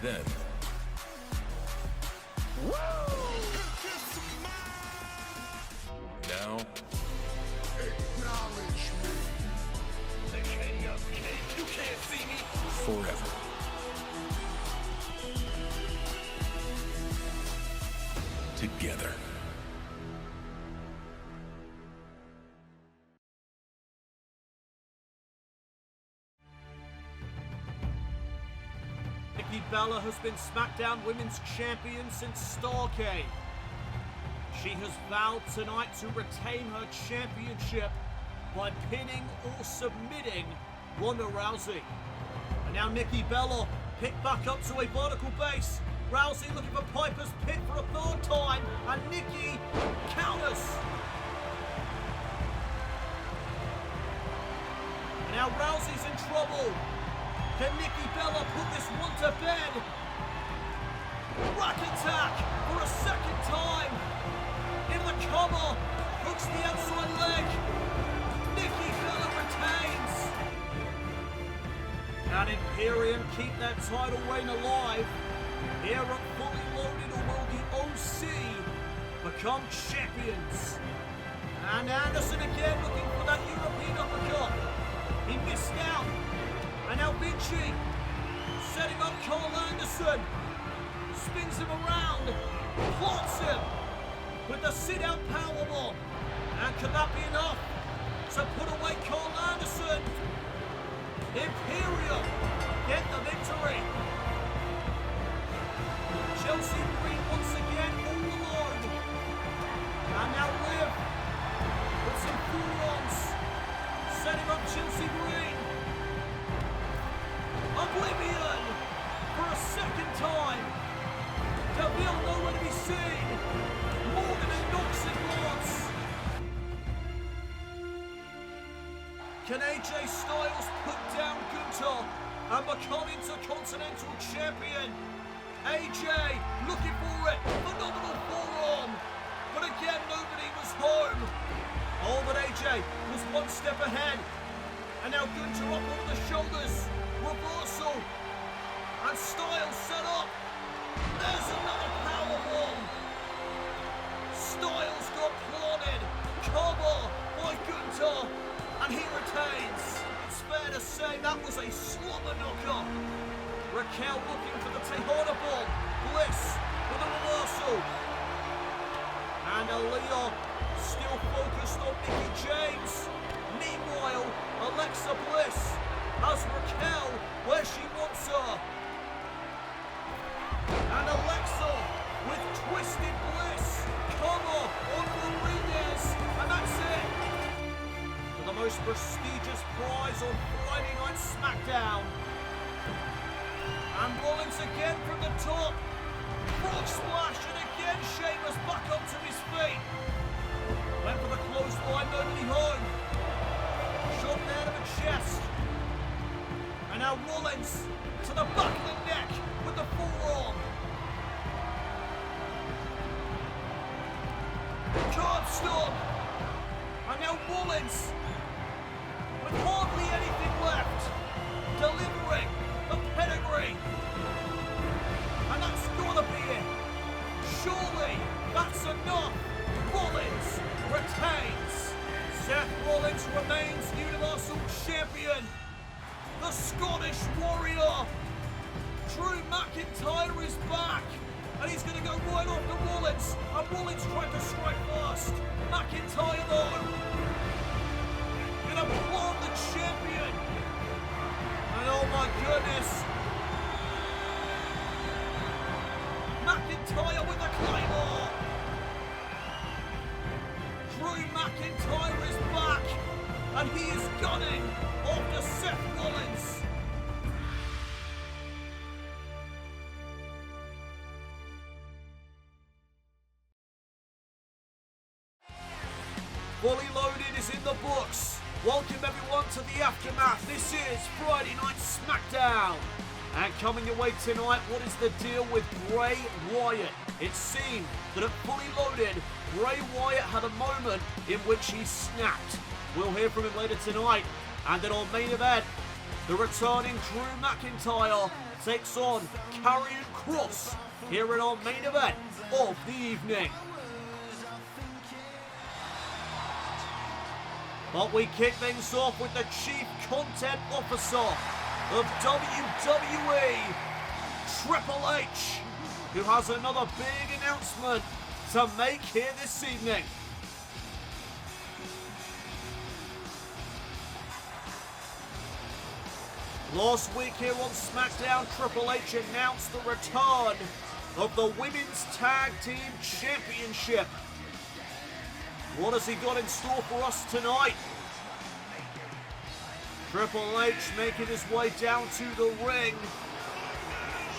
Then, now, Acknowledge me. The king of kings. You can't see me. forever. Together. Nikki Bella has been SmackDown Women's Champion since Starrcade. She has vowed tonight to retain her championship by pinning or submitting Ronda Rousey. And now Nikki Bella picked back up to a vertical base. Rousey looking for Piper's Pit for a third time, and Nikki counters. And now Rousey's in trouble. Can Nikki Bella put this one to bed? Rack attack for a second time. In the cover, hooks the outside leg. Nikki Bella retains. And Imperium keep that title reign alive. Here at Fully Loaded, or will the OC become champions? And Anderson again looking for that European uppercut. He missed out. And now Banshee setting up Karl Anderson. Spins him around. Plots him with the sit-out powerbomb. And could that be enough to put away Karl Anderson? Imperium get the victory. Chelsea Green once again all alone. And now Liv with some forearms. Setting up Chelsea Green. Oblivion for a second time. Deville nowhere to be seen. Morgan and Knox advance. Can AJ Styles put down Gunther and become Intercontinental Champion? AJ looking for it. Phenomenal forearm. But again, nobody was home. Oh, but AJ was one step ahead. And now Gunther up over the shoulders. Reversal. And Styles set up. There's another powerbomb. Styles got planted. Cover by Gunther. And he retains. It's fair to say that was a slobber knocker. Raquel looking for the Tejana bomb. Bliss with a reversal. And Aaliyah still focused on Mickie James. Meanwhile, Alexa Bliss has Raquel where she wants her. And Alexa with Twisted Bliss. Cover on Rodriguez. And that's it. For the most prestigious prize on Friday Night SmackDown. And Rollins again from the top. Frog splash, and again Sheamus back up to his feet. Went for the clothesline, nobody home. Shot down to the chest. And now Rollins to the back of the neck with the forearm. Curb stomp. And now Rollins with hardly anything left. Delivering the pedigree. And that's gotta be it. Surely that's enough. Rollins retains. Seth Rollins remains Universal Champion. The Scottish Warrior. Drew McIntyre is back. And he's going to go right off to Rollins. And Rollins trying to strike first. McIntyre though. Going to plant the champion. And oh my goodness. McIntyre with the Claymore. Drew McIntyre is back. And he is gunning after Seth Rollins. Fully Loaded is in the books. Welcome everyone to the aftermath. This is Friday Night SmackDown. And coming your way tonight, what is the deal with Bray Wyatt? It seemed that at Fully Loaded, Bray Wyatt had a moment in which he snapped. We'll hear from him later tonight. And then on Main Event, The returning Drew McIntyre takes on Karrion Kross here in our main event of the evening. But we kick things off with the Chief Content Officer of WWE, Triple H, who has another big announcement to make here this evening. Last week here on SmackDown, Triple H announced the return of the Women's Tag Team Championship. What has he got in store for us tonight? Triple H making his way down to the ring.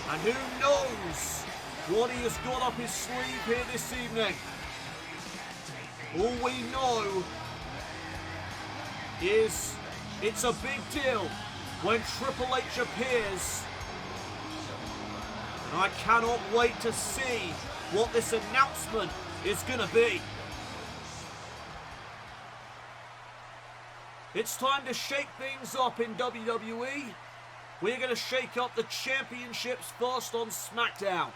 And who knows what he has got up his sleeve here this evening. All we know is it's a big deal when Triple H appears. And I cannot wait to see what this announcement is going to be. It's time to shake things up in WWE. We're going to shake up the championships first on SmackDown.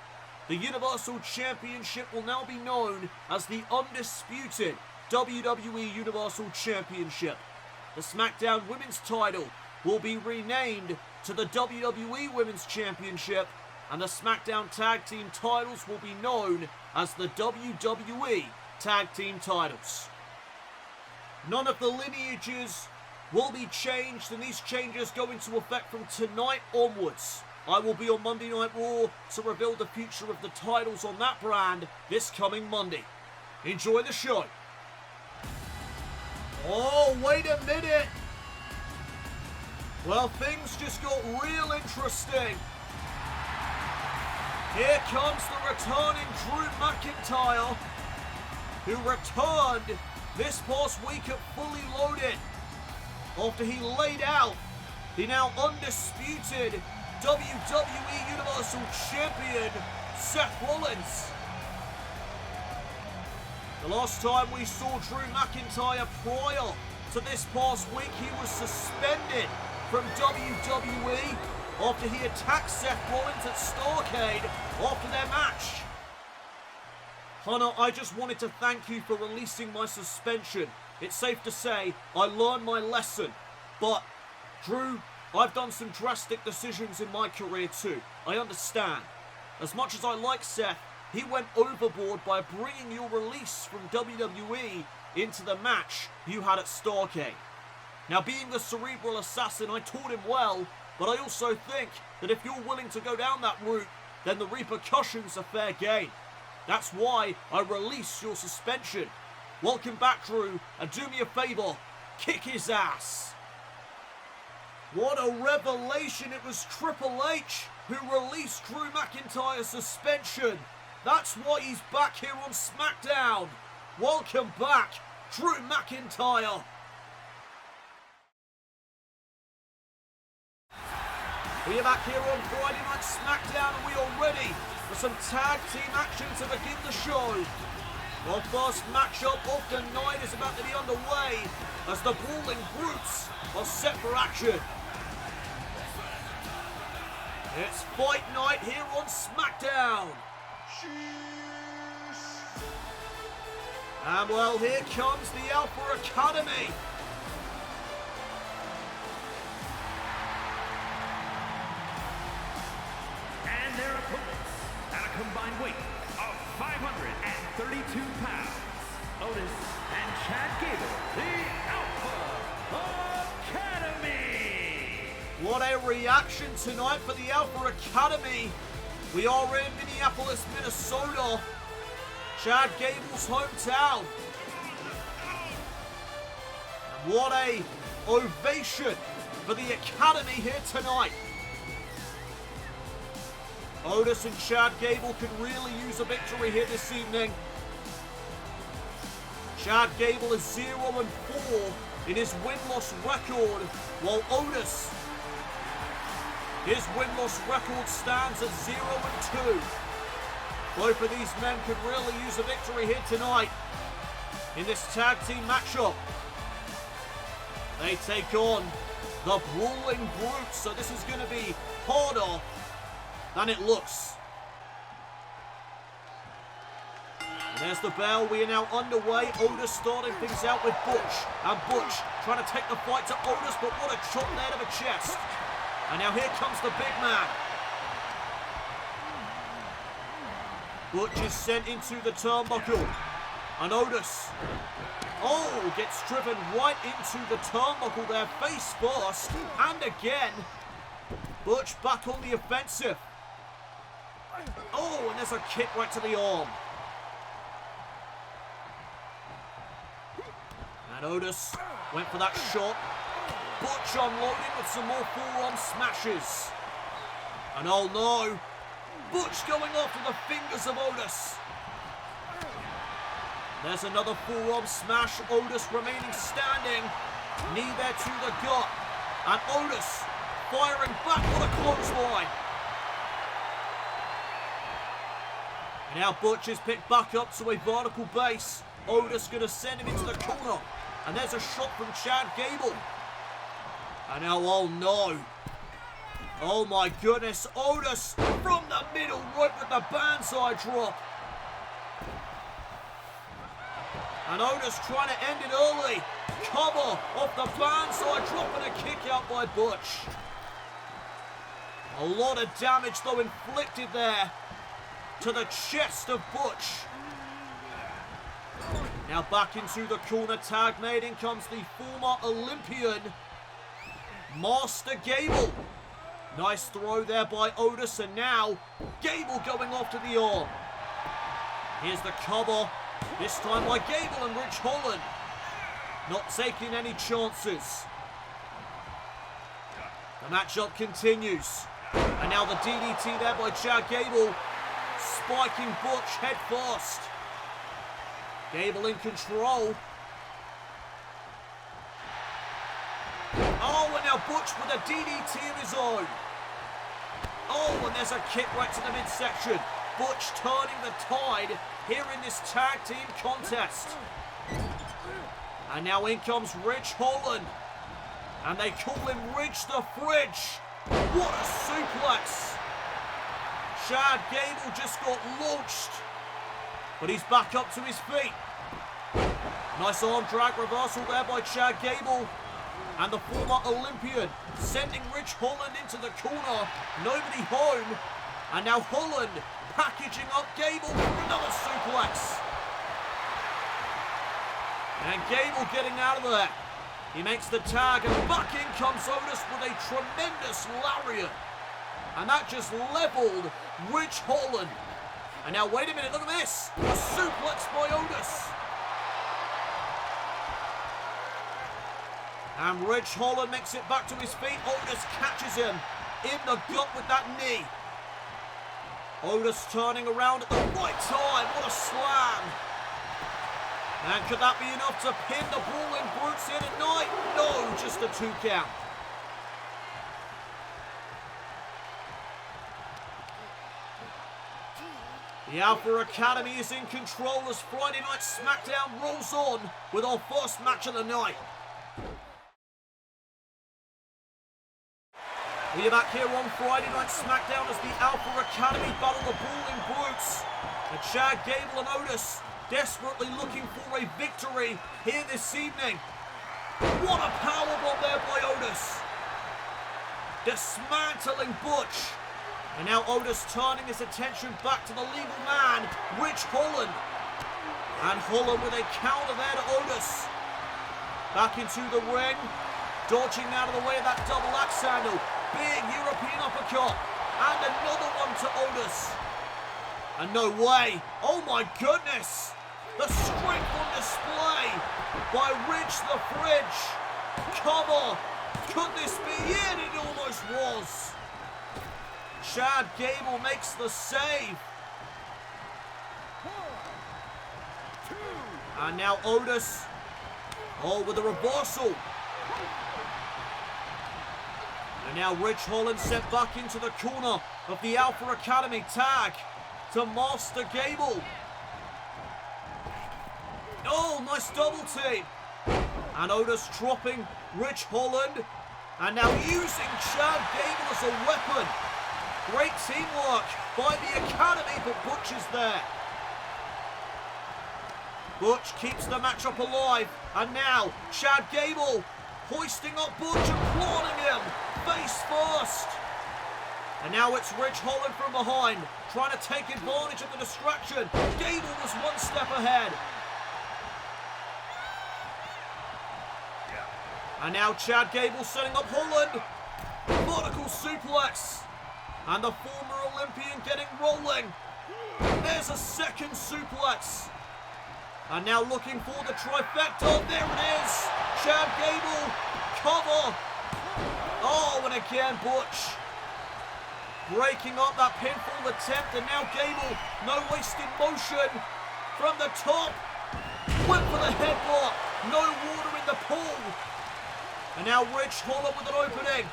The Universal Championship will now be known as the undisputed WWE Universal Championship. The SmackDown Women's title will be renamed to the WWE Women's Championship, and the SmackDown Tag Team titles will be known as the WWE Tag Team titles. None of the lineages will be changed, and these changes go into effect from tonight onwards. I will be on Monday Night Raw to reveal the future of the titles on that brand this coming Monday. Enjoy the show. Oh, wait a minute. Well, things just got real interesting. Here comes the returning Drew McIntyre, who returned this past week at Fully Loaded after he laid out the now undisputed WWE Universal Champion Seth Rollins. The last time we saw Drew McIntyre prior to this past week, he was suspended from WWE after he attacked Seth Rollins at Starrcade after their match. Hunter, I just wanted to thank you for releasing my suspension. It's safe to say I learned my lesson. But, Drew, I've done some drastic decisions in my career too. I understand. As much as I like Seth, he went overboard by bringing your release from WWE into the match you had at Starrcade. Now, being the cerebral assassin, I taught him well, but I also think that if you're willing to go down that route, then the repercussions are fair game. That's why I release your suspension. Welcome back, Drew, and do me a favor, kick his ass. What a revelation. It was Triple H who released Drew McIntyre's suspension. That's why he's back here on SmackDown. Welcome back, Drew McIntyre. We are back here on Friday Night SmackDown, and we are ready for some tag team action to begin the show. Our first matchup of the night is about to be underway as the Brawling Brutes are set for action. It's fight night here on SmackDown. And well, here comes the Alpha Academy. And their opponents, at a combined weight of 532 pounds, Otis and Chad Gable, the Alpha Academy. What a reaction tonight for the Alpha Academy. We are in Minneapolis, Minnesota, Chad Gable's hometown. What a ovation for the Academy here tonight. Otis and Chad Gable could really use a victory here this evening. Chad Gable is 0-4 in his win-loss record, while Otis, his win-loss record stands at 0-2. Both of these men could really use a victory here tonight in this tag team matchup. They take on The Brawling Brutes. So this is going to be harder than it looks. There's the bell. We are now underway. Otis starting things out with Butch. And Butch trying to take the fight to Otis, but what a chop there to the chest. And now here comes the big man. Butch is sent into the turnbuckle. And Otis, gets driven right into the turnbuckle there, face first. And again, Butch back on the offensive. And there's a kick right to the arm. And Otis went for that shot. Butch unloading with some more forearm smashes. And oh no, Butch going after the fingers of Otis. There's another forearm smash. Otis remaining standing. Knee there to the gut. And Otis firing back with a clothesline. And now Butch is picked back up to a vertical base. Otis going to send him into the corner. And there's a shot from Chad Gable. And now, oh no. Oh my goodness. Otis from the middle, right with the bandside drop. And Otis trying to end it early. Cover off the bandside drop and a kick out by Butch. A lot of damage though inflicted there to the chest of Butch. Now back into the corner, tag made. In comes the former Olympian, Master Gable. Nice throw there by Otis, and now Gable going after the arm. Here's the cover, this time by Gable and Ridge Holland. Not taking any chances. The matchup continues. And now the DDT there by Chad Gable, spiking Butch head first. Gable in control. And now Butch with a DDT of his own. And there's a kick right to the midsection. Butch turning the tide here in this tag team contest. And now in comes Ridge Holland. And they call him Ridge the Fridge. What a suplex. Chad Gable just got launched. But he's back up to his feet. Nice arm drag reversal there by Chad Gable. And the former Olympian sending Ridge Holland into the corner. Nobody home. And now Holland packaging up Gable for another suplex. And Gable getting out of there. He makes the tag and back in comes Otis with a tremendous lariat. And that just leveled Ridge Holland. And now, wait a minute, look at this. A suplex by Otis. And Ridge Holland makes it back to his feet. Otis catches him in the gut with that knee. Otis turning around at the right time. What a slam. And could that be enough to pin the Brawling Brutes in at night? No, just a 2 count. The Alpha Academy is in control as Friday Night SmackDown rolls on with our first match of the night. We are back here on Friday Night SmackDown as the Alpha Academy battle the Brawling Brutes. And Chad Gable and Otis desperately looking for a victory here this evening. What a powerbomb there by Otis. Dismantling Butch. And now Otis turning his attention back to the legal man, Ridge Holland. And Holland with a counter there to Otis. Back into the ring. Dodging out of the way of that double axe handle. Big European uppercut. And another one to Otis. And no way. Oh my goodness. The strength on display by Ridge the Fridge. Cover. Could this be it? It almost was. Chad Gable makes the save. And now Otis. With a reversal. And now Ridge Holland sent back into the corner of the Alpha Academy. Tag to Master Gable. Nice double team. And Otis dropping Ridge Holland. And now using Chad Gable as a weapon. Great teamwork by the Academy, but Butch is there. Butch keeps the matchup alive. And now Chad Gable hoisting up Butch and planting him face first. And now it's Ridge Holland from behind, trying to take advantage of the distraction. Gable was one step ahead. And now Chad Gable setting up Holland. Vertical suplex. And the former Olympian getting rolling. There's a second suplex. And now looking for the trifecta. There it is. Chad Gable. Cover. Oh, and again Butch breaking up that pinfall attempt. And now Gable, no wasted motion. From the top. Went for the headbutt. No water in the pool. And now Ridge Holland with an opening.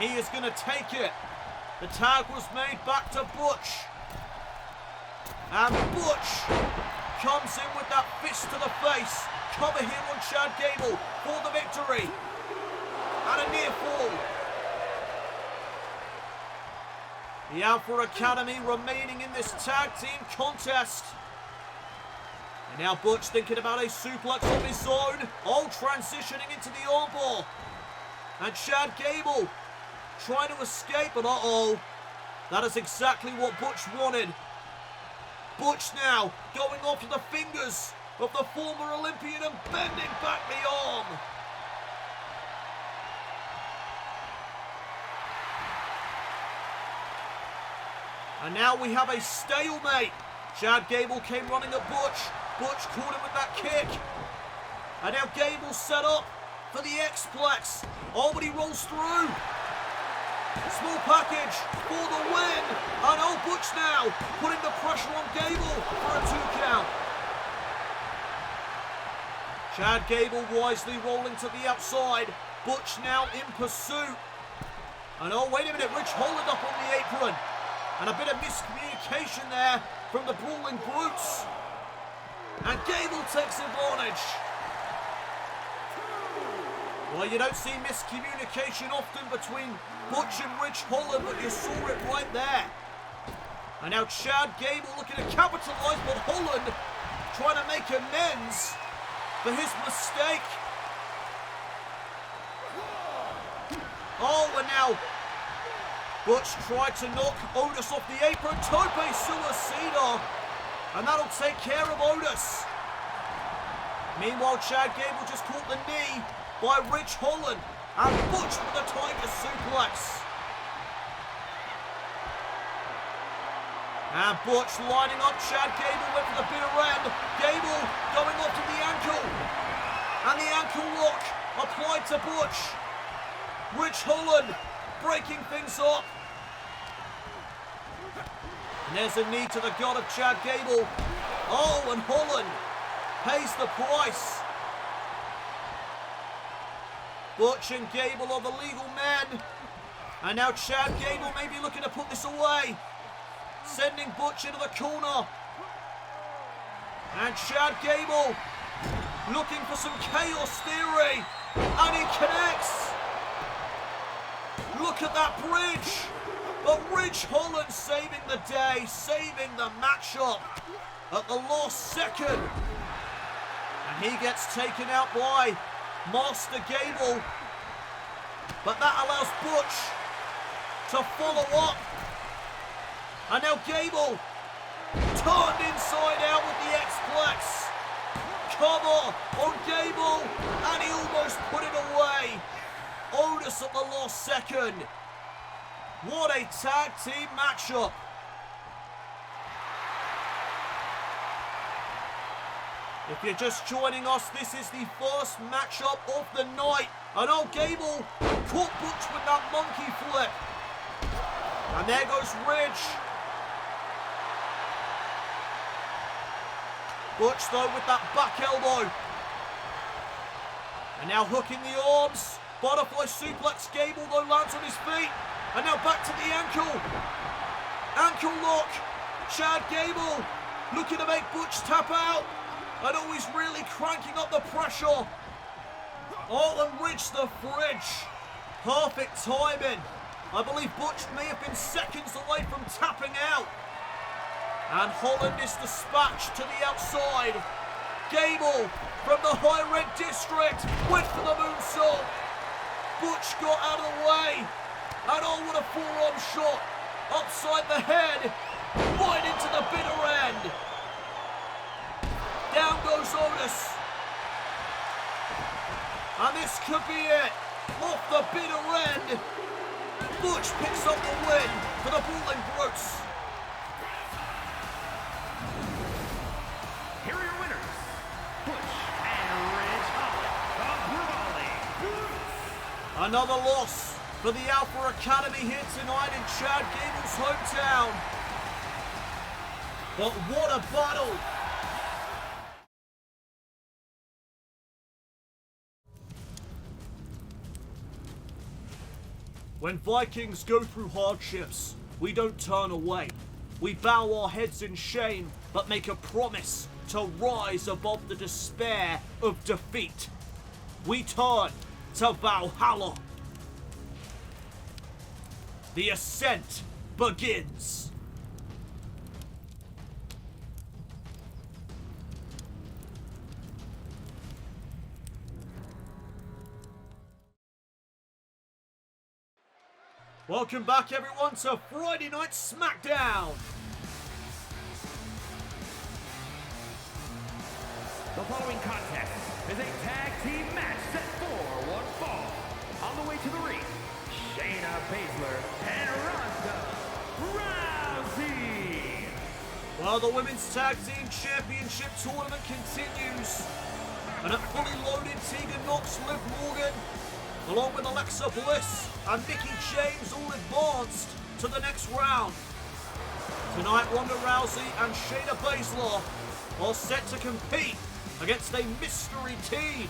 He is going to take it. The tag was made back to Butch. And Butch comes in with that fist to the face. Cover here on Chad Gable for the victory. And a near fall. The Alpha Academy remaining in this tag team contest. And now Butch thinking about a suplex of his own. Oh, transitioning into the armbar. And Chad Gable trying to escape, but uh-oh. That is exactly what Butch wanted. Butch now going after the fingers of the former Olympian and bending back the arm. And now we have a stalemate. Chad Gable came running at Butch. Butch caught him with that kick. And now Gable set up for the X-Plex. Oh, but he rolls through. Small package for the win. And oh, Butch now putting the pressure on Gable for a 2 count. Chad Gable wisely rolling to the outside. Butch now in pursuit. And oh, wait a minute, Ridge Holland up on the apron. And a bit of miscommunication there from the Brawling Brutes. And Gable takes advantage. Well, you don't see miscommunication often between Butch and Ridge Holland, but you saw it right there. And now Chad Gable looking to capitalise, but Holland trying to make amends for his mistake. Oh, and now Butch tried to knock Otis off the apron. Tope Suicida. And that'll take care of Otis. Meanwhile, Chad Gable just caught the knee by Ridge Holland. And Butch with the Tiger Suplex. And Butch lining up Chad Gable, went for the bitter end. Gable going off to the ankle. And the ankle lock applied to Butch. Ridge Holland breaking things up. And there's a knee to the gut of Chad Gable. Oh, and Holland pays the price. Butch and Gable are the legal men. And now Chad Gable may be looking to put this away. Sending Butch into the corner. And Chad Gable looking for some chaos theory. And he connects. Look at that bridge. But Ridge Holland saving the day, saving the matchup at the last second. And he gets taken out by Master Gable. But that allows Butch to follow up. And now Gable turned inside out with the X-Plex. Cover on Gable, and he almost put it away. Otis at the last second. What a tag team matchup. If you're just joining us, this is the first matchup of the night. And oh, Gable caught Butch with that monkey flip. And there goes Ridge. Butch though with that back elbow. And now hooking the arms. Butterfly suplex. Gable though lands on his feet. And now back to the ankle. Ankle lock. Chad Gable looking to make Butch tap out. And always really cranking up the pressure. Oh, and reached the fridge. Perfect timing. I believe Butch may have been seconds away from tapping out. And Holland is dispatched to the outside. Gable from the high red district went for the moonsault. Butch got out of the way. And oh, what a forearm shot. Upside the head. Right into the bitter end. Down goes Otis. And this could be it. Off the bitter end. Butch picks up the win for the Brawling Brutes. Here are your winners, Butch and Ridge Holland, the Brawling Brutes. Another loss for the Alpha Academy here tonight in Chad Gable's hometown. But what a battle! When Vikings go through hardships, we don't turn away. We bow our heads in shame, but make a promise to rise above the despair of defeat. We turn to Valhalla. The ascent begins. Welcome back, everyone, to Friday Night SmackDown. The following contest is a tag team match set for one fall. On the way to the ring, Shayna Baszler and Ronda Rousey. Well, the Women's Tag Team Championship Tournament continues. And at fully loaded, Tegan Nox, Liv Morgan, along with Alexa Bliss and Mickie James, all advanced to the next round. Tonight, Ronda Rousey and Shayna Baszler are set to compete against a mystery team.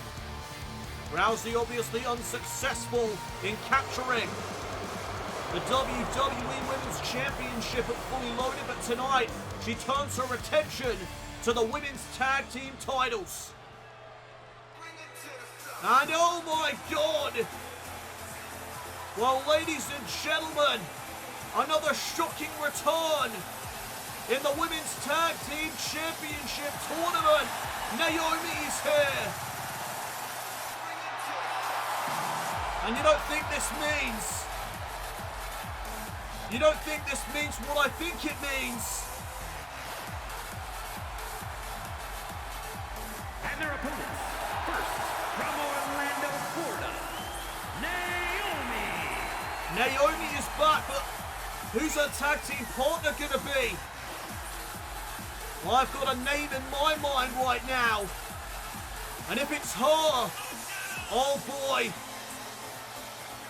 Rousey obviously unsuccessful in capturing the WWE Women's Championship at Fully Loaded, but tonight she turns her attention to the Women's Tag Team titles. And oh my God! Well, ladies and gentlemen, another shocking return in the Women's Tag Team Championship Tournament. Naomi is here. And you don't think this means what I think it means. And their opponents, first from Orlando, Florida, Naomi. Naomi is back, but who's her tag team partner gonna be? Well, I've got a name in my mind right now. And if it's her, oh boy.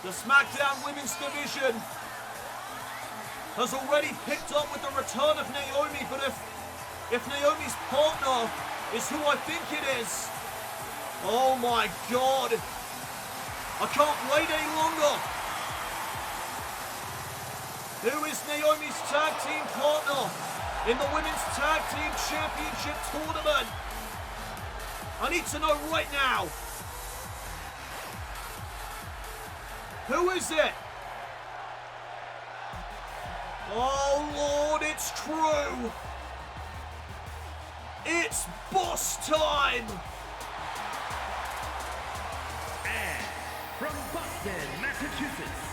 The SmackDown Women's Division has already picked up with the return of Naomi, but if Naomi's partner is who I think it is, oh my God. I can't wait any longer. Who is Naomi's tag team partner in the Women's Tag Team Championship Tournament? I need to know right now. Who is it? Oh Lord, it's true. It's boss time. And from Boston, Massachusetts,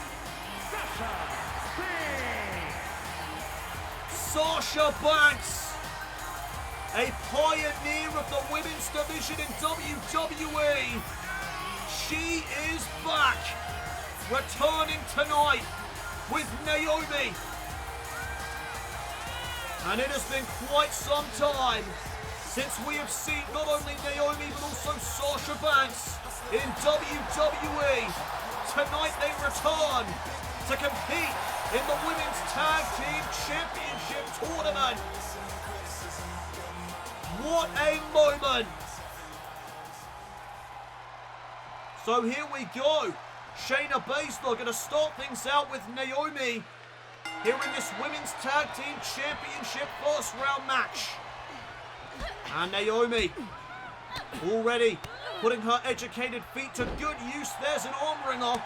Sasha Banks, a pioneer of the women's division in WWE. She is back, returning tonight with Naomi. And it has been quite some time since we have seen not only Naomi but also Sasha Banks in WWE. Tonight they return to compete in the Women's Tag Team Championship Tournament. What a moment! So here we go. Shayna Baszler going to start things out with Naomi here in this Women's Tag Team Championship first round match. And Naomi already Putting her educated feet to good use. There's an arm wringer.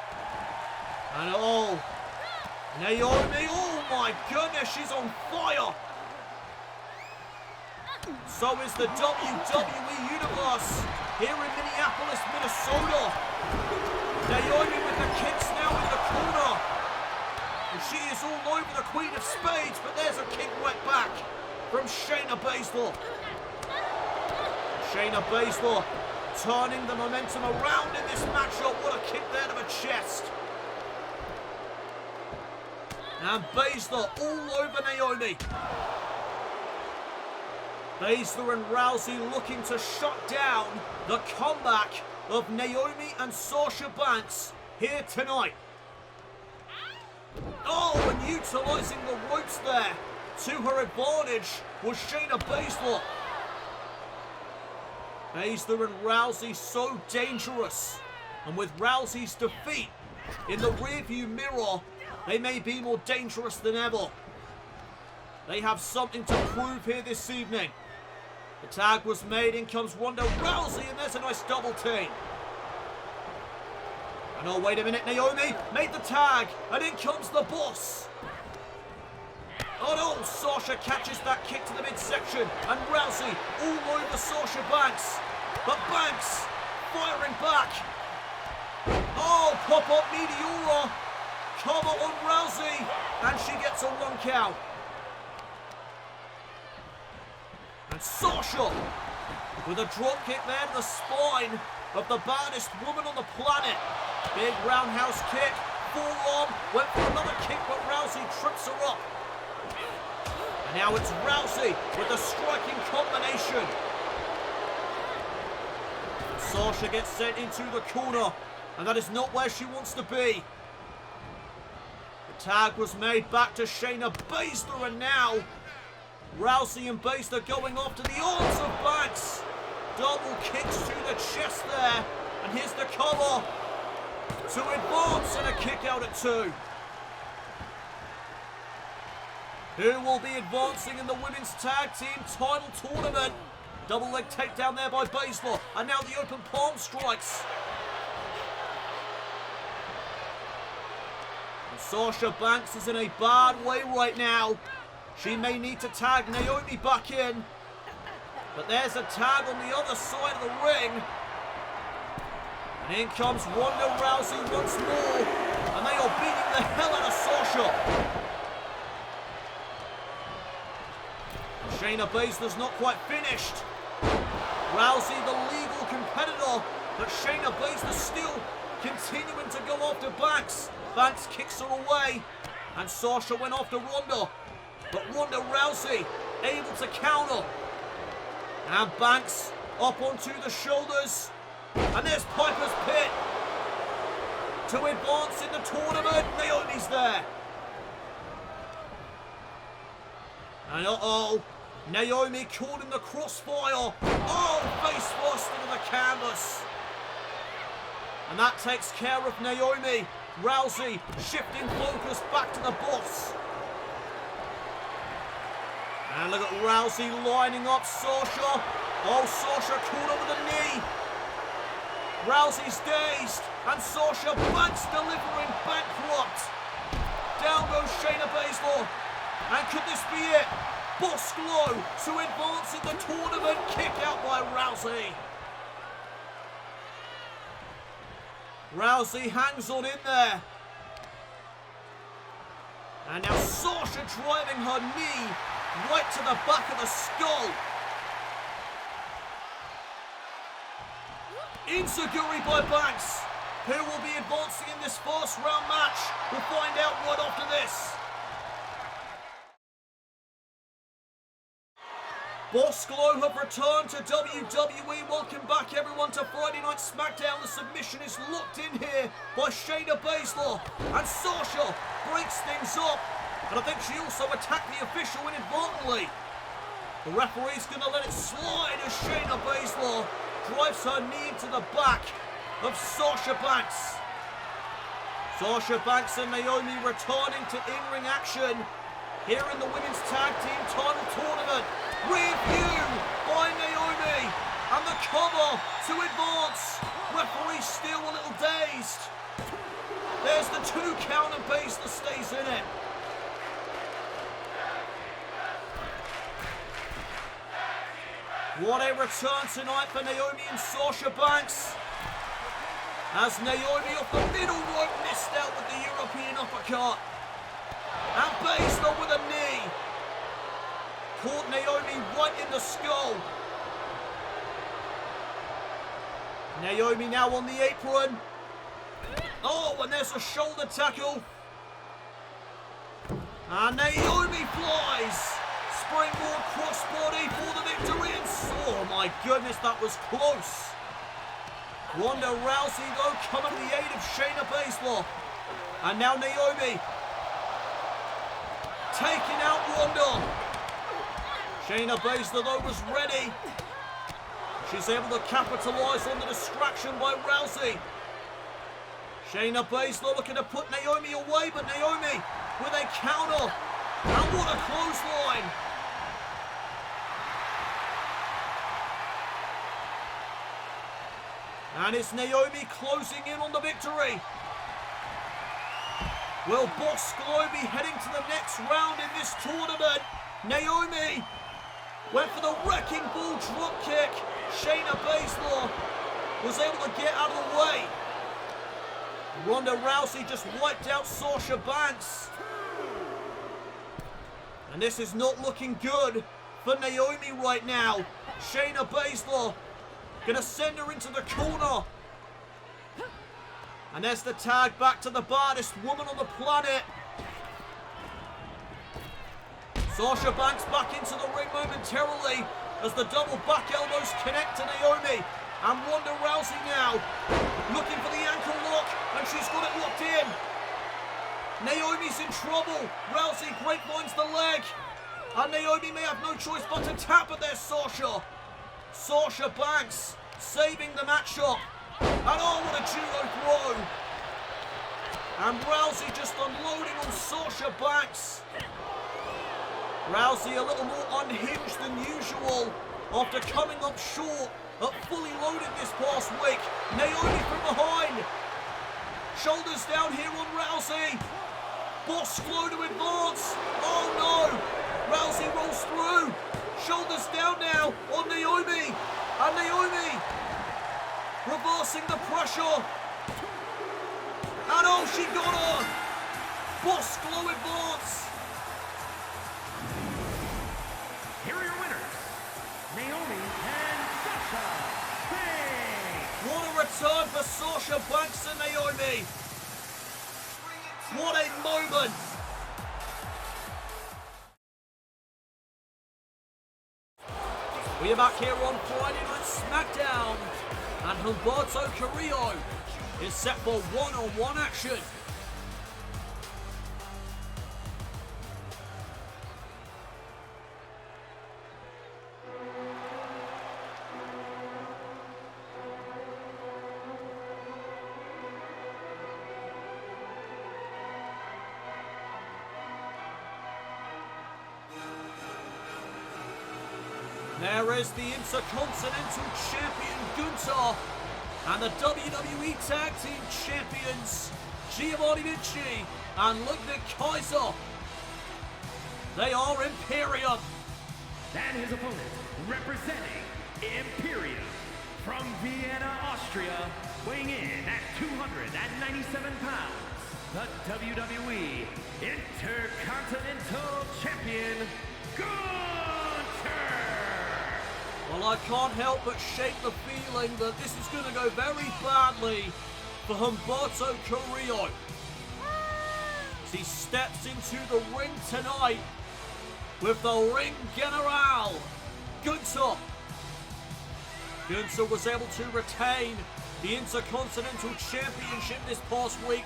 And oh, Naomi, oh my goodness, she's on fire. So is the WWE Universe here in Minneapolis, Minnesota. Naomi with the kicks now in the corner. And she is all over the Queen of Spades, but there's a kick right back from Shayna Baszler. Shayna Baszler turning the momentum around in this matchup. What a kick there to the chest. And Baszler all over Naomi. Baszler and Rousey looking to shut down the comeback of Naomi and Sasha Banks here tonight. Oh, and utilising the ropes there to her advantage was Shayna Baszler. Baszler and Rousey so dangerous. And with Rousey's defeat in the rearview mirror, they may be more dangerous than ever. They have something to prove here this evening. The tag was made, in comes Ronda Rousey, and there's a nice double team. And oh, wait a minute, Naomi made the tag, and in comes the boss. Oh no, Sasha catches that kick to the midsection, and Rousey all over Sasha Banks. But Banks firing back. Oh, pop-up Meteora. Cover on Rousey, and she gets a 1 count. And Sasha with a drop kick there to the spine of the baddest woman on the planet. Big roundhouse kick, forearm, went for another kick, but Rousey trips her up. And now it's Rousey with a striking combination. And Sasha gets sent into the corner, and that is not where she wants to be. The tag was made back to Shayna Baszler, and now Rousey and Baszler going after the arms of Banks. Double kicks to the chest there. And here's the cover to advance, and a kick out at 2. Who will be advancing in the women's tag team title tournament? Double leg takedown there by Baszler. And now the open palm strikes. And Sasha Banks is in a bad way right now. She may need to tag Naomi back in. But there's a tag on the other side of the ring. And in comes Ronda Rousey once more. And they are beating the hell out of Sasha. Shayna Baszler's not quite finished. Rousey the legal competitor. But Shayna Baszler still continuing to go after Banks. Banks kicks her away. And Sasha went after Ronda. But Ronda Rousey able to counter. And Banks up onto the shoulders. And there's Piper's Pit. To advance in the tournament. Naomi's there. And uh-oh. Naomi caught in the crossfire. Oh, face first into the canvas. And that takes care of Naomi. Rousey shifting focus back to the boss. And look at Rousey lining up Sasha. Oh, Sasha caught her with a knee. Rousey's dazed. And Sasha Banks delivering bankrupt. Down goes Shayna Baszler. And could this be it? Boss Glow to advance in the tournament. Kick out by Rousey. Rousey hangs on in there. And now Sasha driving her knee right to the back of the skull. Enziguri by Banks. Who will be advancing in this first round match? We'll find out right after this. Boss Glow have returned to WWE. Welcome back everyone to Friday Night SmackDown. The submission is locked in here by Shayna Baszler. And Sasha breaks things up. And I think she also attacked the official inadvertently. The referee's going to let it slide as Shayna Baszler drives her knee into the back of Sasha Banks. Sasha Banks and Naomi returning to in-ring action here in the women's tag team title tournament. Review by Naomi. And the cover to advance. Referee still a little dazed. There's the 2 count and Baszler stays in it. What a return tonight for Naomi and Sasha Banks. As Naomi off the middle rope missed out with the European uppercut. And Baszler with a knee. Caught Naomi right in the skull. Naomi now on the apron. Oh, and there's a shoulder tackle. And Naomi flies. Springboard crossbody for the victory. And oh my goodness, that was close. Ronda Rousey though coming to the aid of Shayna Baszler. And now Naomi taking out Ronda. Shayna Baszler though was ready. She's able to capitalise on the distraction by Rousey. Shayna Baszler looking to put Naomi away, but Naomi with a counter. And what a clothesline. And it's Naomi closing in on the victory. Will Boss Globy heading to the next round in this tournament? Naomi went for the wrecking ball drop kick. Shayna Baszler was able to get out of the way. Ronda Rousey just wiped out Sasha Banks. And this is not looking good for Naomi right now. Shayna Baszler gonna send her into the corner. And there's the tag back to the baddest woman on the planet. Sasha Banks back into the ring momentarily as the double back elbows connect to Naomi. And Ronda Rousey now looking for the ankle lock, and she's got it locked in. Naomi's in trouble. Rousey grapevines the leg. And Naomi may have no choice but to tap at their Sasha. Sasha Banks saving the matchup. And oh, what a judo throw. And Rousey just unloading on Sasha Banks. Rousey a little more unhinged than usual after coming up short at Fully Loaded this past week. Naomi from behind. Shoulders down here on Rousey. Boss Glow to advance. Oh no. Rousey rolls through. Shoulders down now on Naomi. And Naomi reversing the pressure. And oh, she got her. Boss Glow advance. Here are your winners, Naomi and Sasha Banks. What a return for Sasha Banks and Naomi. What a moment. We are back here on Friday Night SmackDown, and Humberto Carrillo is set for one-on-one action. There is the Intercontinental Champion Gunther and the WWE Tag Team Champions Giovanni Vinci and Ludwig Kaiser. They are Imperium. And his opponent, representing Imperium from Vienna, Austria, weighing in at 297 pounds, the WWE Intercontinental Champion, Gunther. Well, I can't help but shake the feeling that this is going to go very badly for Humberto Carrillo. As he steps into the ring tonight with the Ring General, Gunther. Gunther was able to retain the Intercontinental Championship this past week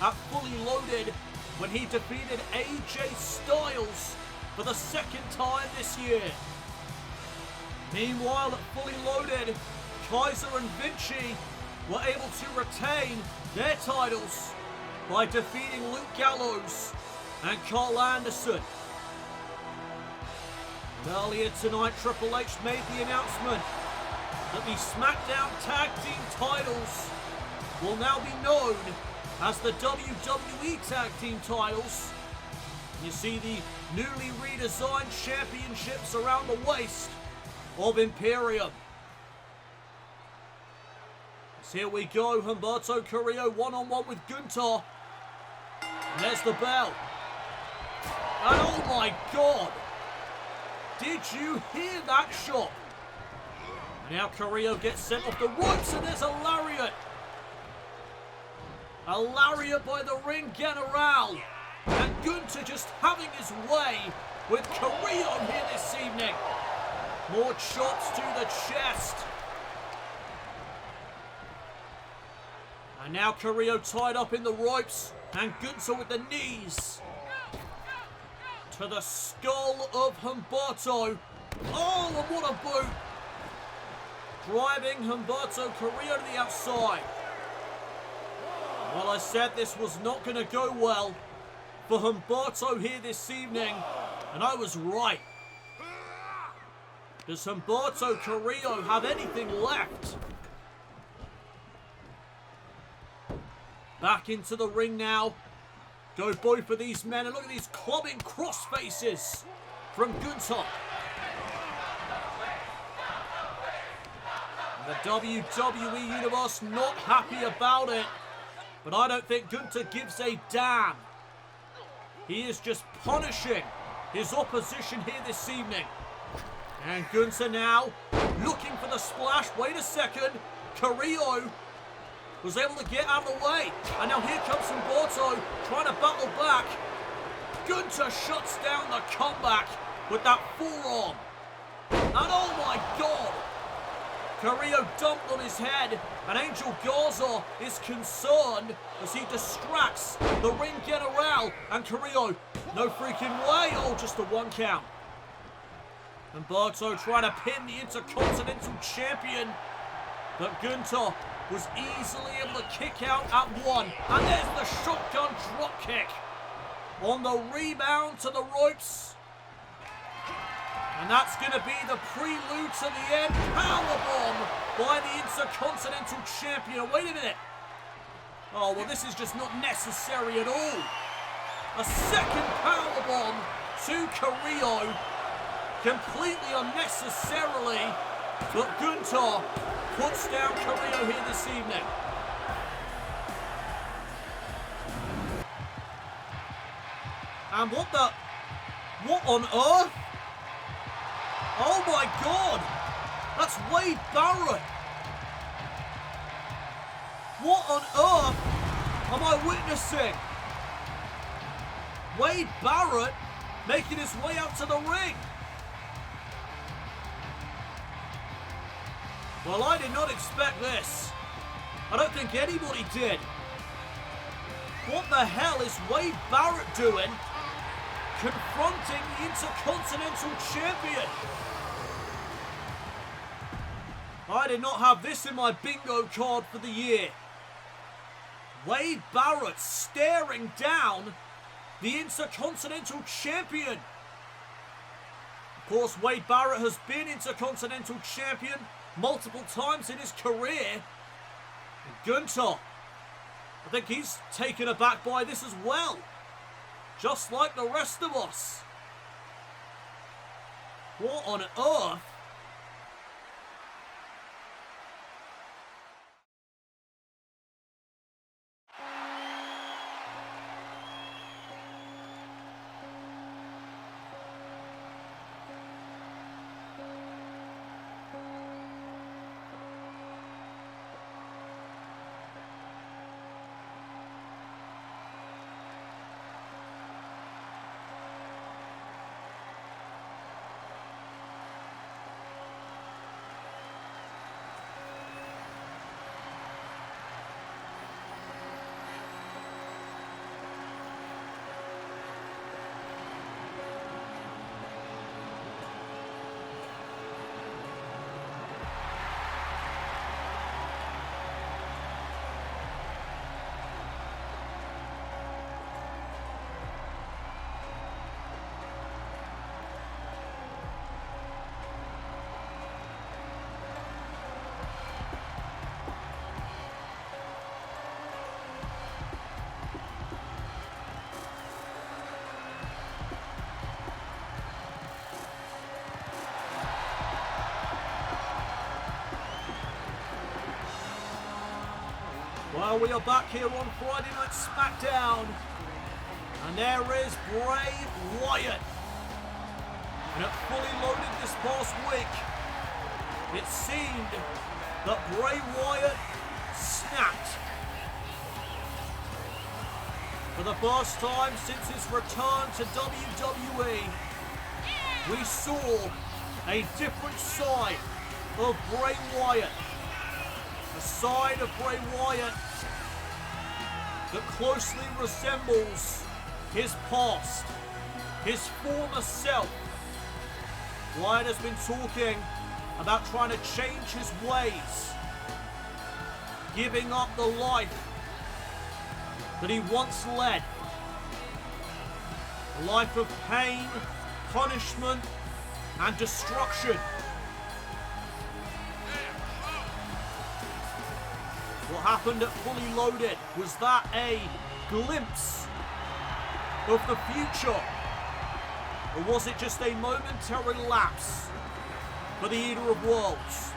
at Fully Loaded when he defeated AJ Styles for the second time this year. Meanwhile, at Fully Loaded, Kaiser and Vinci were able to retain their titles by defeating Luke Gallows and Carl Anderson. And earlier tonight, Triple H made the announcement that the SmackDown Tag Team titles will now be known as the WWE Tag Team titles. You see the newly redesigned championships around the waist of Imperium. So here we go, Humberto Carrillo one-on-one with Gunther. And there's the bell. And oh my God! Did you hear that shot? And now Carrillo gets sent off the ropes and there's a lariat. A lariat by the ring general. And Gunther just having his way with Carrillo here this evening. More chops to the chest. And now Carrillo tied up in the ropes. And Gunther with the knees. To the skull of Humberto. Oh, and what a boot. Driving Humberto Carrillo to the outside. Well, I said this was not going to go well for Humberto here this evening. And I was right. Does Humberto Carrillo have anything left? Back into the ring now. Go both of these men, and look at these clubbing cross faces from Gunther. The WWE Universe not happy about it, but I don't think Gunther gives a damn. He is just punishing his opposition here this evening. And Gunther now looking for the splash. Wait a second. Carrillo was able to get out of the way. And now here comes Humberto trying to battle back. Gunther shuts down the comeback with that forearm. And oh my God! Carrillo dumped on his head, and Angel Garza is concerned as he distracts the ring general. And Carrillo, no freaking way. Oh, just a 1 count. Humberto trying to pin the Intercontinental Champion, but Gunther was easily able to kick out at 1. And there's the shotgun drop kick on the rebound to the ropes. And that's going to be the prelude to the end. Powerbomb by the Intercontinental Champion. Wait a minute. Oh, well, this is just not necessary at all. A second powerbomb to Carrillo. Completely unnecessarily. But Gunther puts down Carrillo here this evening. And what on earth? Oh my God! That's Wade Barrett! What on earth am I witnessing? Wade Barrett making his way out to the ring. Well, I did not expect this. I don't think anybody did. What the hell is Wade Barrett doing confronting the Intercontinental Champion? I did not have this in my bingo card for the year. Wade Barrett staring down the Intercontinental Champion. Of course, Wade Barrett has been Intercontinental Champion multiple times in his career. And Gunther, I think he's taken aback by this as well. Just like the rest of us. What on earth? Well, we are back here on Friday Night SmackDown. And there is Bray Wyatt. And it fully loaded this past week. It seemed that Bray Wyatt snapped. For the first time since his return to WWE, we saw a different side of Bray Wyatt. A side of Bray Wyatt that closely resembles his past, his former self. Wyatt has been talking about trying to change his ways, giving up the life that he once led. A life of pain, punishment, and destruction. What happened at Fully Loaded? Was that a glimpse of the future? Or was it just a momentary lapse for the Eater of Worlds?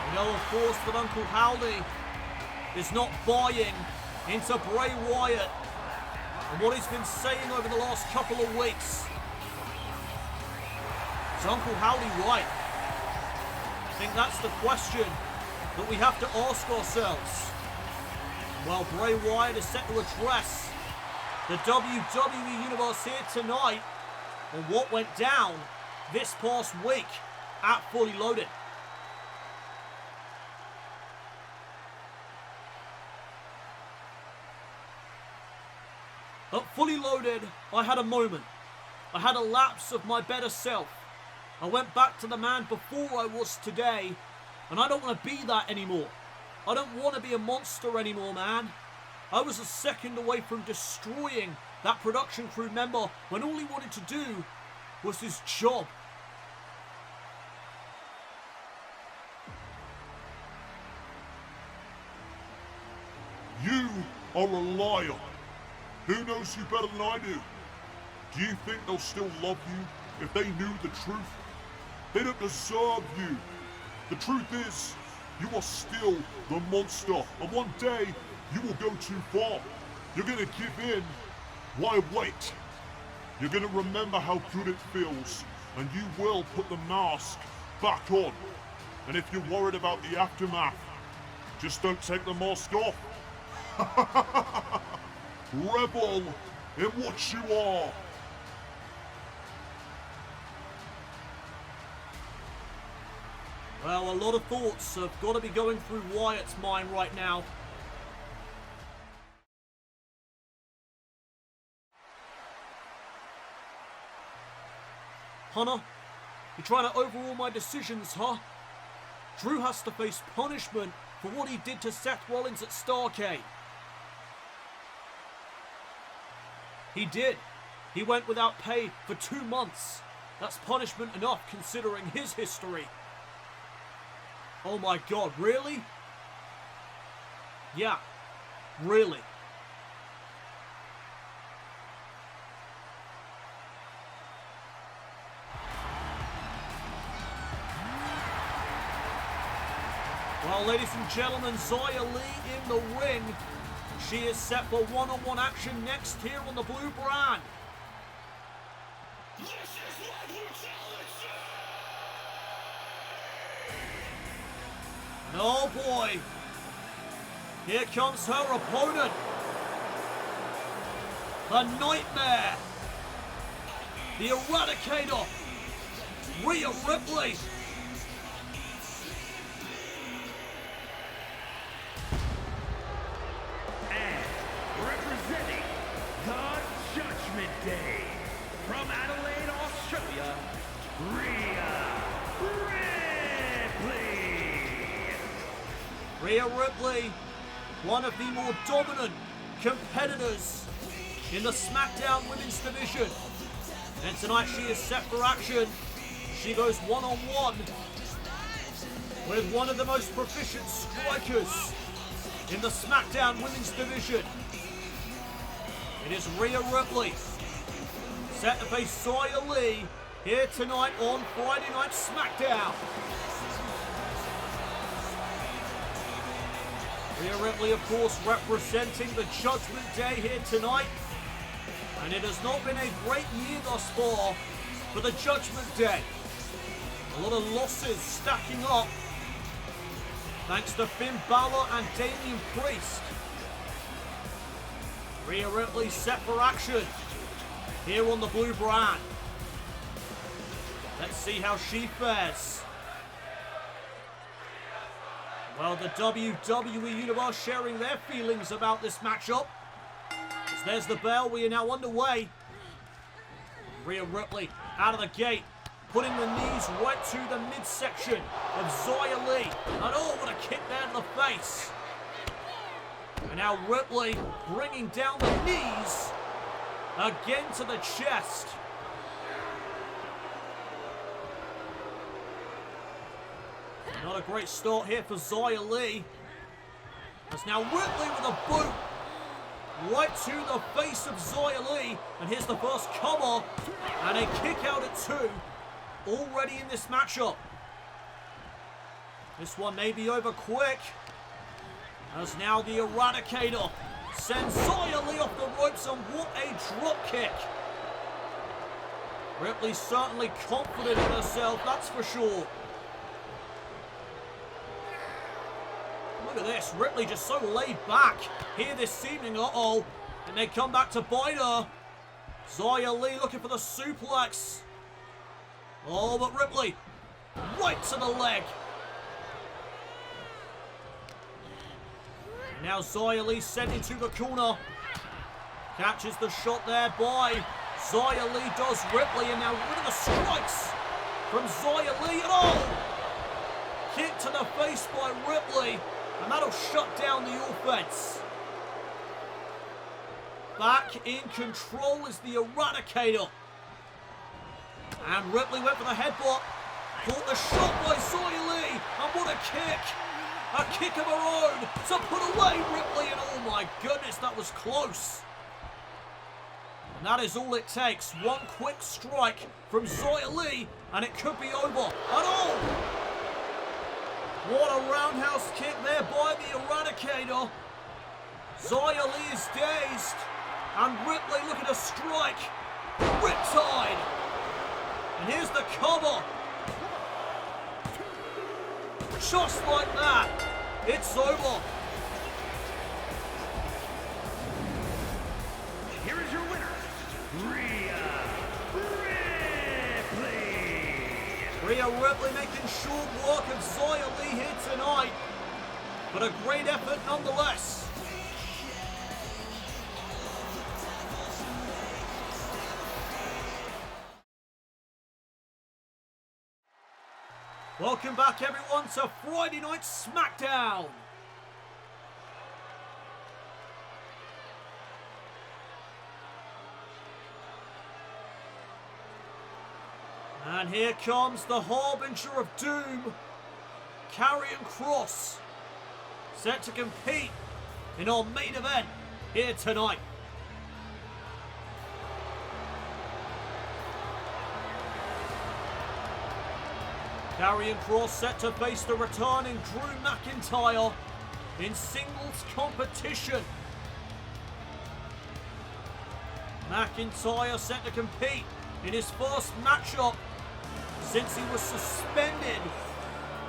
We know, of course, that Uncle Howdy is not buying into Bray Wyatt and what he's been saying over the last couple of weeks. Is Uncle Howdy right? I think that's the question that we have to ask ourselves. Well, Bray Wyatt is set to address the WWE Universe here tonight on what went down this past week at Fully Loaded. At Fully Loaded, I had a moment. I had a lapse of my better self. I went back to the man before I was today, and I don't want to be that anymore. I don't want to be a monster anymore, man. I was a second away from destroying that production crew member when all he wanted to do was his job. You are a liar. Who knows you better than I do? Do you think they'll still love you if they knew the truth? They don't deserve you. The truth is, you are still the monster, and one day you will go too far. You're gonna give in. Why wait? You're gonna remember how good it feels, and you will put the mask back on. And if you're worried about the aftermath, just don't take the mask off. Rebel in what you are. Well, a lot of thoughts have got to be going through Wyatt's mind right now. Hunter, you're trying to overrule my decisions, huh? Drew has to face punishment for what he did to Seth Rollins at Starrcade. He did. He went without pay for 2 months. That's punishment enough considering his history. Oh my God, really? Yeah, really. Well, ladies and gentlemen, Xia Li in the ring. She is set for one-on-one action next here on the blue brand. Oh boy. Here comes her opponent. The Nightmare. The Eradicator. Rhea Ripley. And representing the Judgment Day, from Adelaide, Australia, Rhea Ripley. Rhea Ripley, one of the more dominant competitors in the SmackDown Women's Division. And tonight she is set for action. She goes one-on-one with one of the most proficient strikers in the SmackDown Women's Division. It is Rhea Ripley, set to face Xia Li here tonight on Friday Night SmackDown. Rhea Ripley, of course, representing the Judgment Day here tonight. And it has not been a great year thus far for the Judgment Day. A lot of losses stacking up, thanks to Finn Balor and Damian Priest. Rhea Ripley set for action here on the blue brand. Let's see how she fares. Well, the WWE Universe sharing their feelings about this matchup. As there's the bell, we are now underway. Rhea Ripley out of the gate, putting the knees right to the midsection of Xia Li. And oh, what a kick there to the face. And now Ripley bringing down the knees again to the chest. Not a great start here for Xia Li. As now Ripley with a boot right to the face of Xia Li. And here's the first cover and a kick out at 2 already in this matchup. This one may be over quick. As now the Eradicator sends Xia Li off the ropes, and what a drop kick. Ripley certainly confident in herself, that's for sure. Look at this, Ripley just so laid back here this evening. Uh-oh. And they come back to bite her. Xia Li looking for the suplex. Oh, but Ripley right to the leg. Now Xia Li sent into the corner. Catches the shot there by Xia Li, does Ripley, and now look at the strikes from Xia Li. And oh! Kick to the face by Ripley, and that'll shut down the offense. Back in control is the Eradicator. And Ripley went for the headbutt. Caught the shot by Xia Li, and what a kick. A kick of her own to put away Ripley, and oh my goodness, that was close. And that is all it takes. One quick strike from Xia Li, and it could be over. And oh! What a roundhouse kick there by the Eradicator. Xia Li is dazed, and Ripley looking to strike. Riptide. And here's the cover. Just like that, it's over. Here is your winner, Rhea Ripley. Rhea Ripley making short work of Xia Li here tonight, but a great effort nonetheless. Welcome back, everyone, to Friday Night SmackDown. And here comes the harbinger of doom, Karrion Kross, set to compete in our main event here tonight. Karrion Kross set to face the returning Drew McIntyre in singles competition. McIntyre set to compete in his first matchup since he was suspended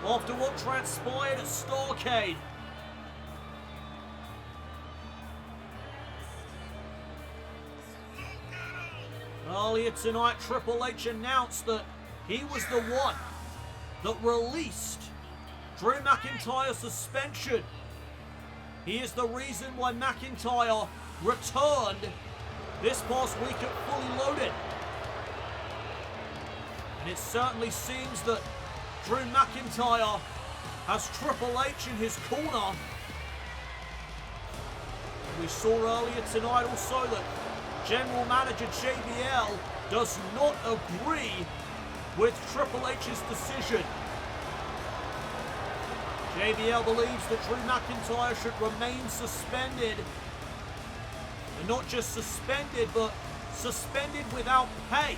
after what transpired at Starrcade. Earlier tonight, Triple H announced that he was the one that released Drew McIntyre's suspension. He is the reason why McIntyre returned this past week at Fully Loaded. And it certainly seems that Drew McIntyre has Triple H in his corner. We saw earlier tonight also that General Manager JBL does not agree with Triple H's decision. JBL believes that Drew McIntyre should remain suspended. And not just suspended, but suspended without pay.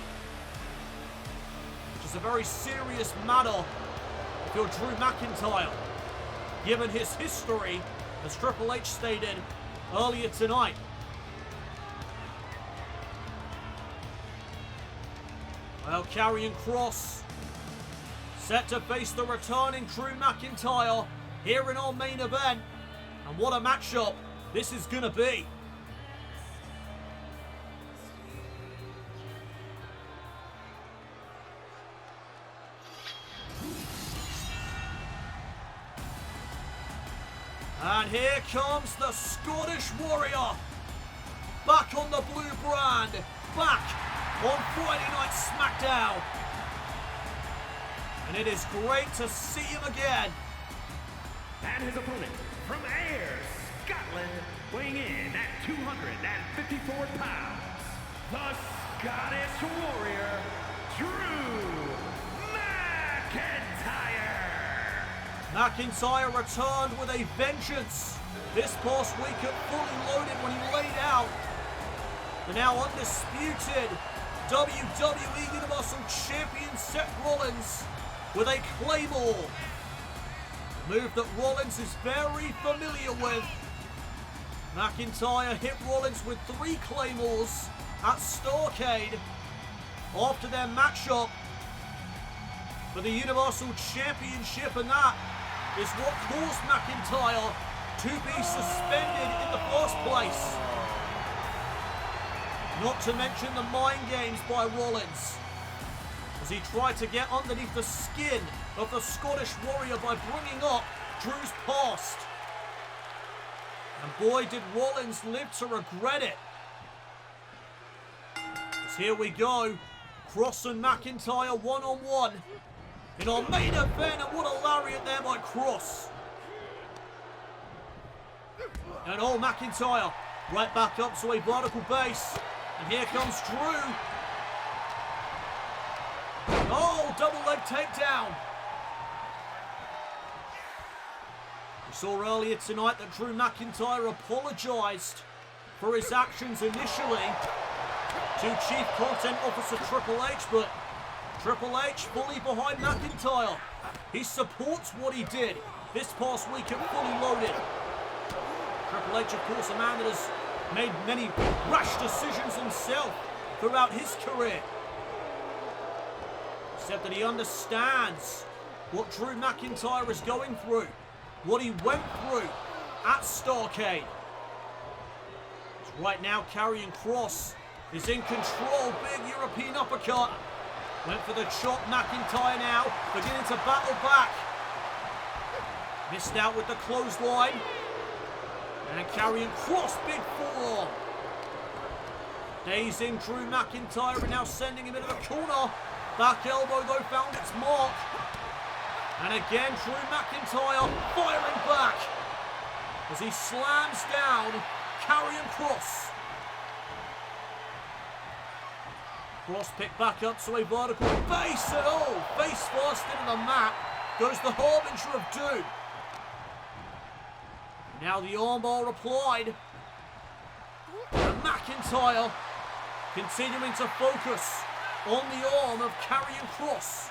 which is a very serious matter if you're Drew McIntyre, given his history, as Triple H stated earlier tonight. Well, Karrion Kross set to face the returning Drew McIntyre here in our main event. And what a matchup this is going to be. And here comes the Scottish Warrior, back on the blue brand, back on Friday Night SmackDown. And it is great to see him again. And his opponent from Ayr, Scotland, weighing in at 254 pounds, the Scottish Warrior, Drew McIntyre. McIntyre returned with a vengeance this past week at Fully Loaded when he laid out the now undisputed WWE Universal Champion Seth Rollins with a Claymore. A move that Rollins is very familiar with. McIntyre hit Rollins with 3 Claymores at Starrcade after their matchup for the Universal Championship, and that is what caused McIntyre to be suspended in the first place. Not to mention the mind games by Rollins, as he tried to get underneath the skin of the Scottish Warrior by bringing up Drew's past. And boy, did Rollins live to regret it. As here we go, Kross and McIntyre one-on-one in our main event, and what a lariat there by Kross. And oh, McIntyre right back up to a vertical base. And here comes Drew. Oh, double leg takedown. We saw earlier tonight that Drew McIntyre apologized for his actions initially to Chief Content Officer Triple H, but Triple H fully behind McIntyre. He supports what he did this past week at Fully Loaded. Triple H, of course, a man that has made many rash decisions himself throughout his career. Except that he understands what Drew McIntyre is going through, what he went through at Starrcade. So right now, Karrion Kross is in control. Big European uppercut. Went for the chop. McIntyre now beginning to battle back. Missed out with the clothesline. And Karrion Kross, big forearm. Dazing Drew McIntyre, and now sending him into the corner. Back elbow though found its mark. And again Drew McIntyre firing back as he slams down Karrion Kross. Kross picked back up to a vertical face, and oh, face first into the mat goes the harbinger of doom. Now the armbar applied. And McIntyre continuing to focus on the arm of Karrion Kross.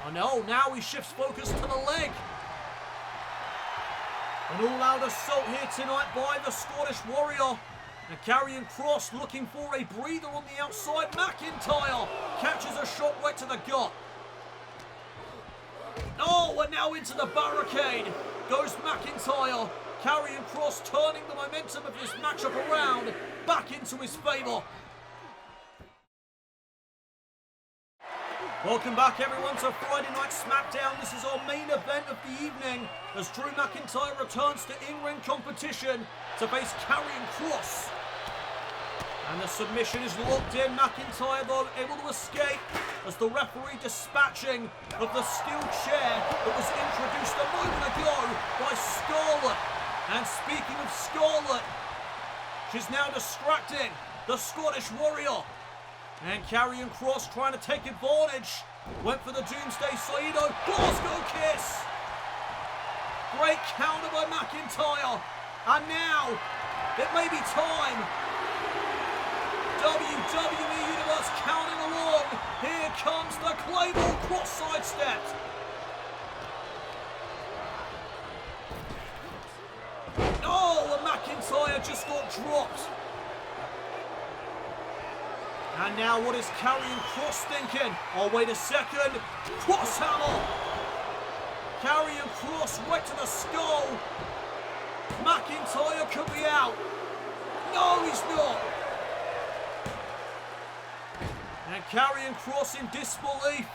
Oh no, now he shifts focus to the leg. An all-out assault here tonight by the Scottish Warrior. And Karrion Kross looking for a breather on the outside. McIntyre catches a shot right to the gut. Oh, and now into the barricade goes McIntyre. Karrion Kross turning the momentum of this matchup around back into his favour. Welcome back everyone to Friday Night SmackDown. This is our main event of the evening as Drew McIntyre returns to in-ring competition to face Karrion Kross. And the submission is locked in. McIntyre though able to escape as the referee dispatching of the steel chair that was introduced a moment ago by Scarlett. And speaking of Scarlett, she's now distracting the Scottish Warrior. And Karrion Kross trying to take advantage. Went for the Doomsday Saito. Glasgow kiss. Great counter by McIntyre. And now it may be time WWE Universe counting along. Here comes the Claymore, Kross sidestepped. Oh, and McIntyre just got dropped. And now what is Karrion Kross thinking? Oh, wait a second. Cross hammer. Karrion Kross right to the skull. McIntyre could be out. No, he's not. And Karrion Kross in disbelief.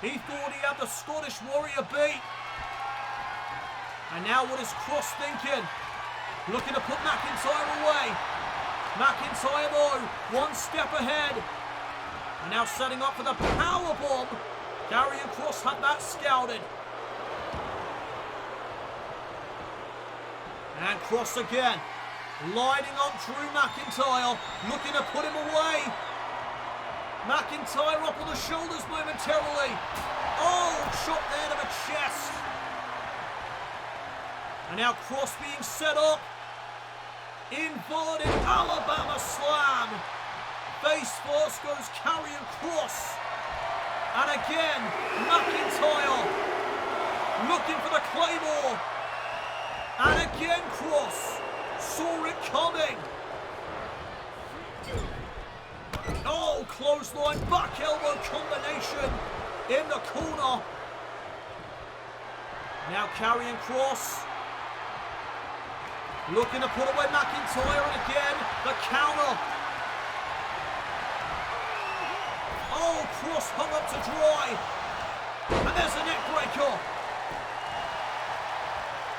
He thought he had the Scottish Warrior beat. And now what is Kross thinking? Looking to put McIntyre away. McIntyre though, one step ahead. And now setting up for the powerbomb. Karrion Kross had that scouted. And Kross again, lining up Drew McIntyre, looking to put him away. McIntyre up on the shoulders momentarily. Oh, shot there to the chest. And now Kross being set up. Inverted Alabama slam. Face first goes Karrion Kross. And again, McIntyre looking for the Claymore. And again, Kross saw it coming. Oh, clothesline, back elbow combination in the corner. Now Karrion Kross looking to put away McIntyre, and again, the counter. Oh, Kross hung up to dry. And there's a neck breaker.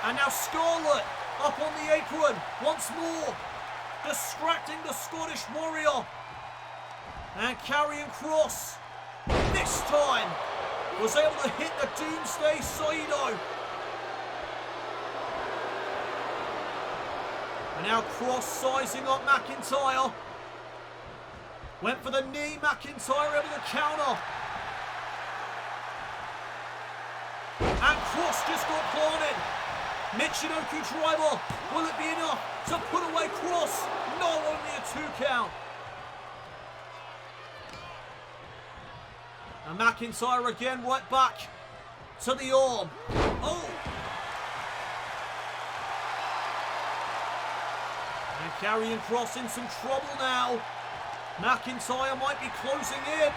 And now Scarlett up on the apron once more, distracting the Scottish Warrior. And Karrion Kross, this time, was able to hit the Doomsday Saito. And now Kross sizing up McIntyre. Went for the knee, McIntyre able to counter. And Kross just got planted. Michinoku driver, will it be enough to put away Kross? No, only a 2 count. And McIntyre again right back to the arm. Oh! And Karrion Kross in some trouble now. McIntyre might be closing in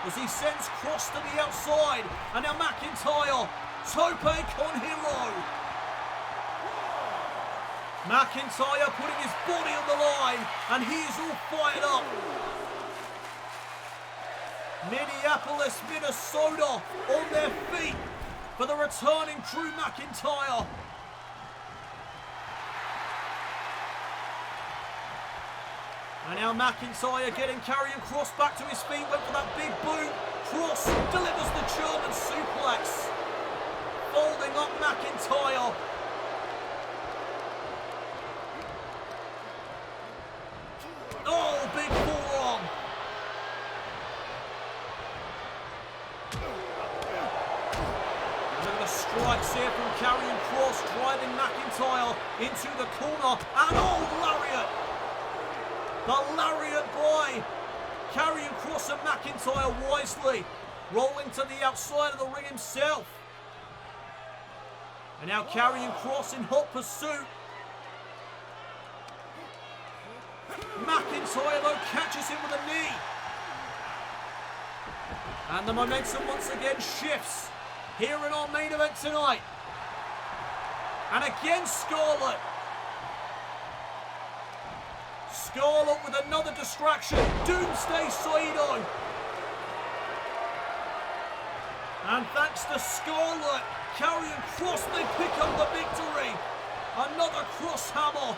as he sends Kross to the outside. And now McIntyre, tope con hero. McIntyre putting his body on the line, and he is all fired up. Minneapolis, Minnesota on their feet for the returning Drew McIntyre. And now McIntyre getting Karrion Kross back to his feet, went for that big boot. Kross delivers the German suplex. Folding up McIntyre. Oh, big forearm. Look at the strikes here from Karrion Kross, driving McIntyre into the corner. And oh, lariat. The lariat by Karrion Kross and McIntyre wisely rolling to the outside of the ring himself. And now Karrion Kross in hot pursuit. McIntyre though catches him with a knee. And the momentum once again shifts here in our main event tonight. And again Scarlett. Scarlett with another distraction. Doomsday Saito. And thanks to Scarlett, Karrion Kross, they pick up the victory. Another cross hammer.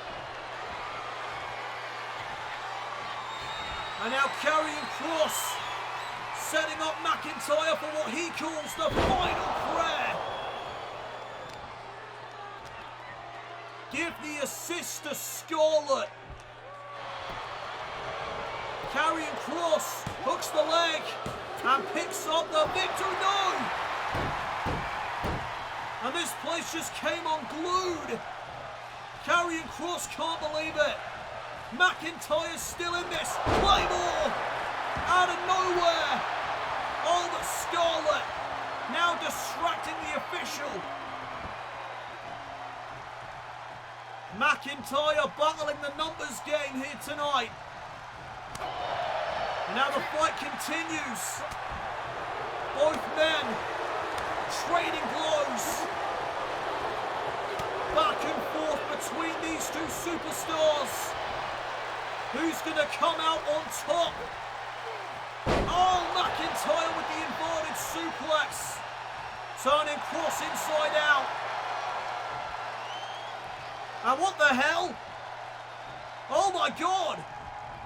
And now Karrion Kross setting up McIntyre for what he calls the final prayer. Give the assist to Scarlett. Karrion Kross hooks the leg and picks up the victory. No! And this place just came unglued. Karrion Kross can't believe it. McIntyre's still in this. Claymore! Out of nowhere! Oh, but Scarlett now distracting the official. McIntyre battling the numbers game here tonight. And now the fight continues. Both men trading blows. Back and forth between these two superstars. Who's going to come out on top? Oh, McIntyre with the inverted suplex. Turning Kross inside out. And what the hell? Oh my God!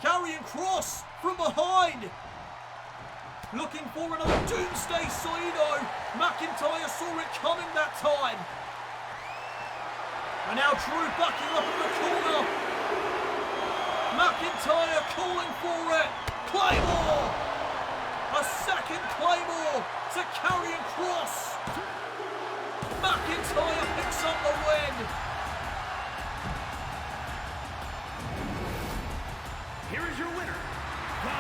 Karrion Kross from behind. Looking for another doomsday Saito. McIntyre saw it coming that time. And now Drew backing up in the corner. McIntyre calling for it. Claymore! A second Claymore to Karrion Kross. McIntyre picks up the win. Here is your winner, the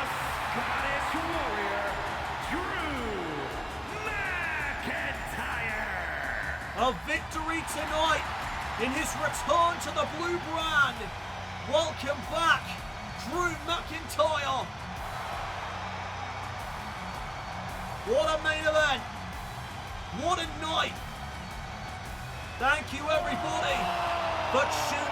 Scottish Warrior, Drew McIntyre. A victory tonight in his return to the blue brand. Welcome back, Drew McIntyre. What a main event. What a night. Thank you everybody for tuning